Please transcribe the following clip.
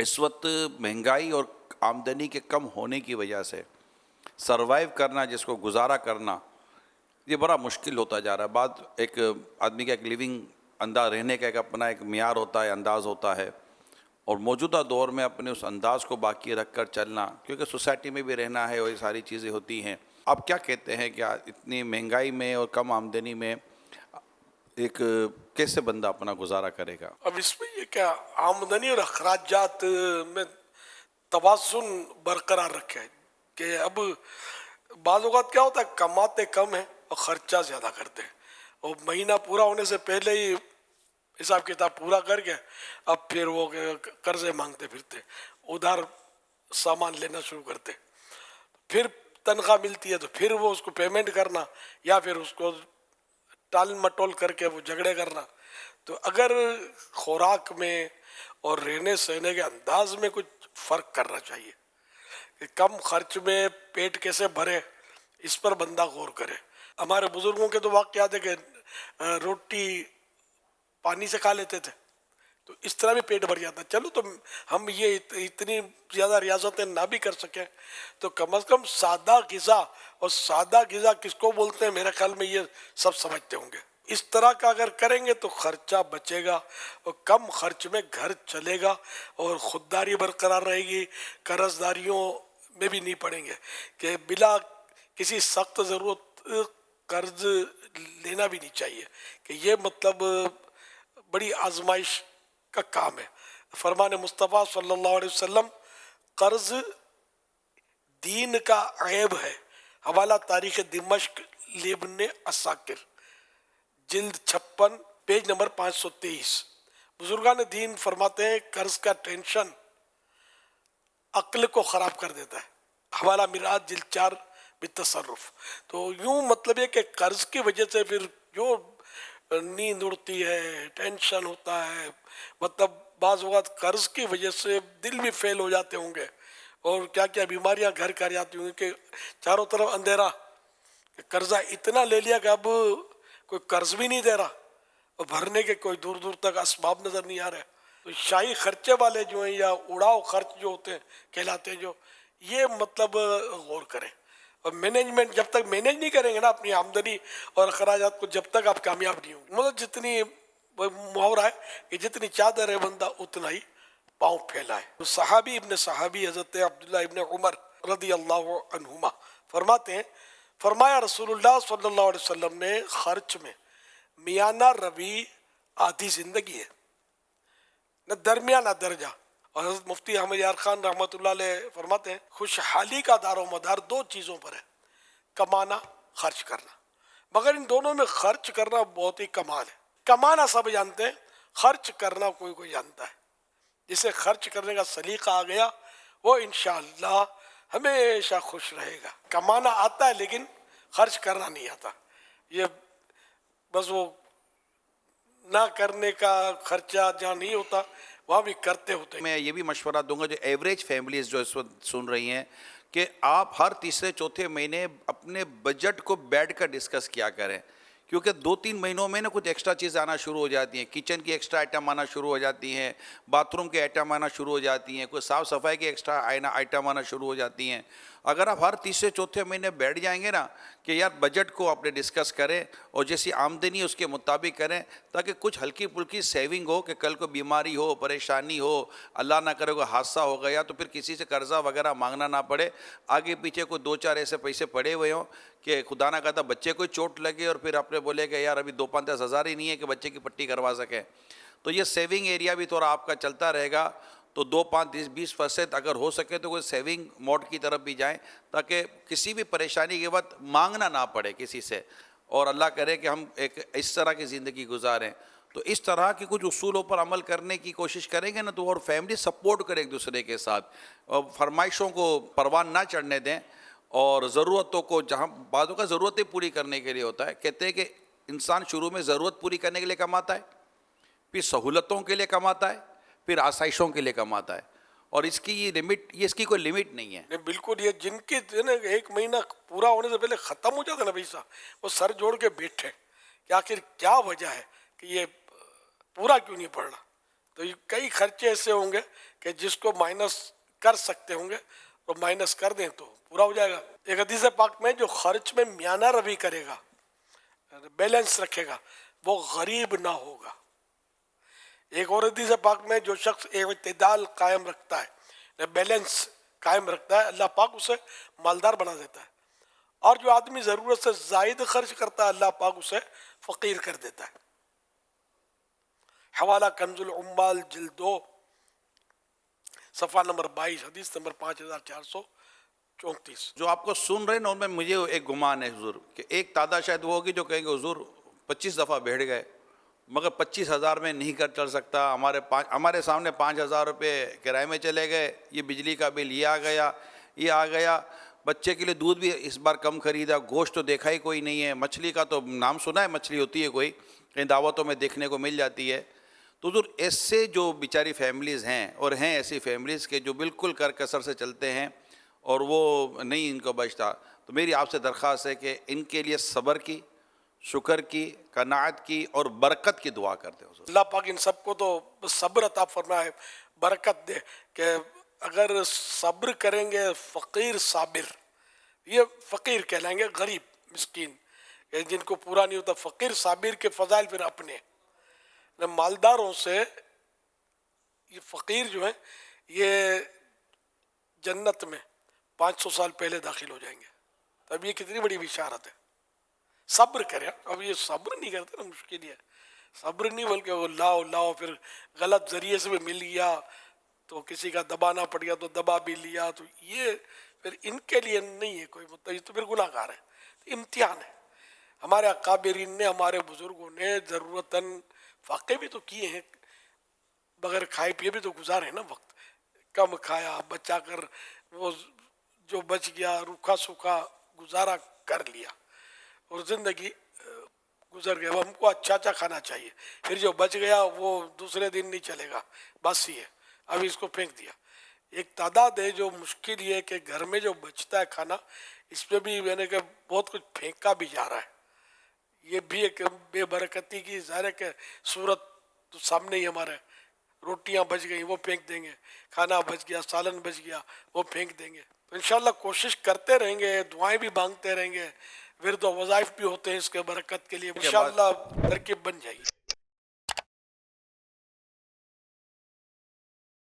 اس وقت مہنگائی اور آمدنی کے کم ہونے کی وجہ سے سروائیو کرنا، جس کو گزارا کرنا، یہ بڑا مشکل ہوتا جا رہا ہے۔ بعد ایک آدمی کا ایک لیونگ انداز، رہنے کا ایک اپنا ایک معیار ہوتا ہے، انداز ہوتا ہے، اور موجودہ دور میں اپنے اس انداز کو باقی رکھ کر چلنا، کیونکہ سوسائٹی میں بھی رہنا ہے اور یہ ساری چیزیں ہوتی ہیں۔ آپ کیا کہتے ہیں کہ اتنی مہنگائی میں اور کم آمدنی میں ایک کیسے بندہ اپنا گزارا کرے گا؟ اب اس میں یہ کیا آمدنی اور اخراجات میں توازن برقرار رکھے کہ اب بعض اوقات کیا ہوتا ہے کماتے کم ہیں اور خرچہ زیادہ کرتے ہیں، اور مہینہ پورا ہونے سے پہلے ہی حساب کتاب پورا کر کے اب پھر وہ قرضے مانگتے پھرتے، ادھار سامان لینا شروع کرتے، پھر تنخواہ ملتی ہے تو پھر وہ اس کو پیمنٹ کرنا یا پھر اس کو ٹال مٹول کر کے وہ جھگڑے کرنا۔ تو اگر خوراک میں اور رہنے سہنے کے انداز میں کچھ فرق کرنا چاہیے کہ کم خرچ میں پیٹ کیسے بھرے، اس پر بندہ غور کرے۔ ہمارے بزرگوں کے تو واقعات ہے کہ روٹی پانی سے کھا لیتے تھے تو اس طرح بھی پیٹ بھر جاتا۔ چلو تو ہم یہ اتنی زیادہ ریاضتیں نہ بھی کر سکیں تو کم از کم سادہ غذا، اور سادہ غذا کس کو بولتے ہیں میرے خیال میں یہ سب سمجھتے ہوں گے، اس طرح کا اگر کریں گے تو خرچہ بچے گا اور کم خرچ میں گھر چلے گا اور خودداری برقرار رہے گی، قرض داریوں میں بھی نہیں پڑیں گے کہ بلا کسی سخت ضرورت قرض لینا بھی نہیں چاہیے کہ یہ مطلب بڑی آزمائش کا کام ہے۔ فرمان مصطفیٰ صلی اللہ علیہ وسلم قرض دین کا عیب ہے، حوالہ تاریخ دمشق لابن عساکر جلد 56 پیج نمبر 523۔ بزرگان دین فرماتے ہیں قرض کا ٹینشن عقل کو خراب کر دیتا ہے، حوالہ میراث جلد 4 بالتصرف۔ تو یوں مطلب یہ کہ قرض کی وجہ سے پھر جو نیند اڑتی ہے، ٹینشن ہوتا ہے، مطلب بعض اوقات قرض کی وجہ سے دل بھی فیل ہو جاتے ہوں گے اور کیا کیا بیماریاں گھر کر جاتی ہوں گی کہ چاروں طرف اندھیرا، کہ قرضہ اتنا لے لیا کہ اب کوئی قرض بھی نہیں دے رہا اور بھرنے کے کوئی دور دور تک اسباب نظر نہیں آ رہے۔ تو شاہی خرچے والے جو ہیں یا اڑاؤ خرچ جو ہوتے ہیں کہلاتے ہیں، جو یہ مطلب غور کریں، اور مینجمنٹ جب تک مینیج نہیں کریں گے نا اپنی آمدنی اور اخراجات کو، جب تک آپ کامیاب نہیں ہوں گے۔ مطلب جتنی محاورہ ہے کہ جتنی چادر ہے بندہ اتنا ہی پاؤں پھیلائے۔ صحابی ابن صحابی حضرت عبداللہ ابن عمر رضی اللہ عنہما فرماتے ہیں، فرمایا رسول اللہ صلی اللہ علیہ وسلم نے خرچ میں میانہ روی آدھی زندگی ہے، نہ درمیانہ درجہ۔ اور حضرت مفتی احمد یار خان رحمۃ اللہ علیہ فرماتے ہیں خوشحالی کا دار و مدار دو چیزوں پر ہے، کمانا، خرچ کرنا، مگر ان دونوں میں خرچ کرنا بہت ہی کمال ہے۔ کمانا سب جانتے ہیں، خرچ کرنا کوئی کوئی جانتا ہے۔ جسے خرچ کرنے کا سلیقہ آ گیا وہ انشاءاللہ ہمیشہ خوش رہے گا۔ کمانا آتا ہے لیکن خرچ کرنا نہیں آتا، یہ بس وہ نہ کرنے کا خرچہ جہاں نہیں ہوتا وہاں بھی کرتے ہوتے۔ میں یہ بھی مشورہ دوں گا جو ایوریج فیملیز جو اس وقت سن رہی ہیں کہ آپ ہر تیسرے چوتھے مہینے اپنے بجٹ کو بیٹھ کر ڈسکس کیا کریں، کیونکہ 2-3 مہینوں میں نا کچھ ایکسٹرا چیزیں آنا شروع ہو جاتی ہیں، کچن کی ایکسٹرا آئٹم آنا شروع ہو جاتی ہیں، باتھ روم کے آئٹم آنا شروع ہو جاتی ہیں، کوئی صاف صفائی کی ایکسٹرا آئٹم آنا شروع ہو جاتی ہیں۔ اگر آپ ہر تیسرے چوتھے مہینے بیٹھ جائیں گے نا کہ یار بجٹ کو اپنے ڈسکس کریں اور جیسی آمدنی اس کے مطابق کریں، تاکہ کچھ ہلکی پھلکی سیونگ ہو کہ کل کو بیماری ہو، پریشانی ہو، اللہ نہ کرے کوئی حادثہ ہو گیا تو پھر کسی سے قرضہ وغیرہ مانگنا نہ پڑے، آگے پیچھے کوئی 2-4 ایسے پیسے پڑے ہوئے ہوں کہ خدا نہ کہتا بچے کو چوٹ لگے اور پھر اپنے بولے کہ یار ابھی 2-5 ہزار ہی نہیں ہے کہ بچے کی پٹی کروا سکے۔ تو یہ سیونگ ایریا بھی تھوڑا آپ کا چلتا رہے گا، تو 2-5-20% اگر ہو سکے تو کوئی سیونگ موڈ کی طرف بھی جائیں تاکہ کسی بھی پریشانی کے وقت مانگنا نہ پڑے کسی سے، اور اللہ کرے کہ ہم ایک اس طرح کی زندگی گزاریں۔ تو اس طرح کے کچھ اصولوں پر عمل کرنے کی کوشش کریں گے نا تو اور فیملی سپورٹ کرے ایک دوسرے کے ساتھ، اور فرمائشوں کو پروان نہ چڑھنے دیں، اور ضرورتوں کو جہاں بعضوں کا ضرورتیں پوری کرنے کے لیے ہوتا ہے، کہتے ہیں کہ انسان شروع میں ضرورت پوری کرنے کے لیے کماتا ہے، پھر سہولتوں کے لیے کماتا ہے، پھر آسائشوں کے لیے کماتا ہے، اور اس کی یہ لمٹ، یہ اس کی کوئی لمٹ نہیں ہے۔ بالکل، یہ جن کے ایک مہینہ پورا ہونے سے پہلے ختم ہو جاتا نا پیسہ، وہ سر جوڑ کے بیٹھے کہ آخر کیا وجہ ہے کہ یہ پورا کیوں نہیں پڑ رہا۔ تو یہ کئی خرچے ایسے ہوں گے کہ جس کو مائنس کر سکتے ہوں گے تو مائنس کر دیں تو پورا ہو جائے گا. ایک حدیث پاک میں جو خرچ میں میانہ روی کرے گا, بیلنس رکھے گا, وہ غریب نہ ہوگا. ایک اور حدیث پاک میں جو شخص اعتدال قائم رکھتا ہے, بیلنس قائم رکھتا ہے, اللہ پاک اسے مالدار بنا دیتا ہے. اور جو آدمی ضرورت سے زائد خرچ کرتا ہے اللہ پاک اسے فقیر کر دیتا ہے. حوالہ کنز العمال جلد 2 صفحہ نمبر 22 حدیث نمبر 5434. جو آپ کو سن رہے ہیں نا ان میں مجھے ایک گمان ہے حضور کہ ایک تعداد شاید وہ ہوگی جو کہیں گے حضور 25 دفعہ بیٹھ گئے مگر 25,000 میں نہیں کر چل سکتا, ہمارے سامنے 5,000 روپے کرائے میں چلے گئے, یہ بجلی کا بل یہ آ گیا, بچے کے لیے دودھ بھی اس بار کم خریدا, گوشت تو دیکھا ہی کوئی نہیں ہے, مچھلی کا تو نام سنا ہے مچھلی ہوتی ہے کوئی, کہیں دعوتوں میں دیکھنے کو مل جاتی ہے. تو حضور ایسے جو بیچاری فیملیز ہیں اور ہیں ایسی فیملیز کے جو بالکل کر کسر سے چلتے ہیں اور وہ نہیں ان کو بچتا, تو میری آپ سے درخواست ہے کہ ان کے لیے صبر کی, شکر کی, قناعت کی اور برکت کی دعا کرتے حضور. اللہ پاک ان سب کو تو صبر عطا فرمائے, برکت دے کہ اگر صبر کریں گے فقیر صابر, یہ فقیر کہلائیں گے, غریب مسکین جن کو پورا نہیں ہوتا. فقیر صابر کے فضائل پھر اپنے مالداروں سے, یہ فقیر جو ہیں یہ جنت میں 500 سال پہلے داخل ہو جائیں گے. تو اب یہ کتنی بڑی بشارت ہے. صبر کریں. اب یہ صبر نہیں کرتے نا, مشکل ہے صبر نہیں, بلکہ وہ لاؤ پھر غلط ذریعے سے بھی مل گیا تو کسی کا دبانا پڑ گیا تو دبا بھی لیا, تو یہ پھر ان کے لیے نہیں ہے کوئی مطلب, یہ تو پھر گناہ گار ہے. امتحان ہے. ہمارے اکابرین نے, ہمارے بزرگوں نے ضرورتاً واقع بھی تو کیے ہیں, بغیر کھائے پیے بھی تو گزارے ہیں نا وقت, کم کھایا بچا کر وہ جو بچ گیا روکھا سوکھا گزارا کر لیا اور زندگی گزر گیا. ہم کو اچھا کھانا چاہیے, پھر جو بچ گیا وہ دوسرے دن نہیں چلے گا, بس ہی ہے, ابھی اس کو پھینک دیا. ایک تعداد ہے جو مشکل یہ ہے کہ گھر میں جو بچتا ہے کھانا, اس پہ بھی میں نے کہ بہت کچھ پھینکا بھی جا رہا ہے. یہ بھی ایک بے برکتی کی ظاہر ہے کہ صورت تو سامنے ہی ہمارے, روٹیاں بچ گئیں وہ پھینک دیں گے, کھانا بچ گیا, سالن بچ گیا وہ پھینک دیں گے. تو انشاءاللہ کوشش کرتے رہیں گے, دعائیں بھی مانگتے رہیں گے, ورد و وظائف بھی ہوتے ہیں اس کے برکت کے لیے, انشاءاللہ ترکیب بن جائے گی.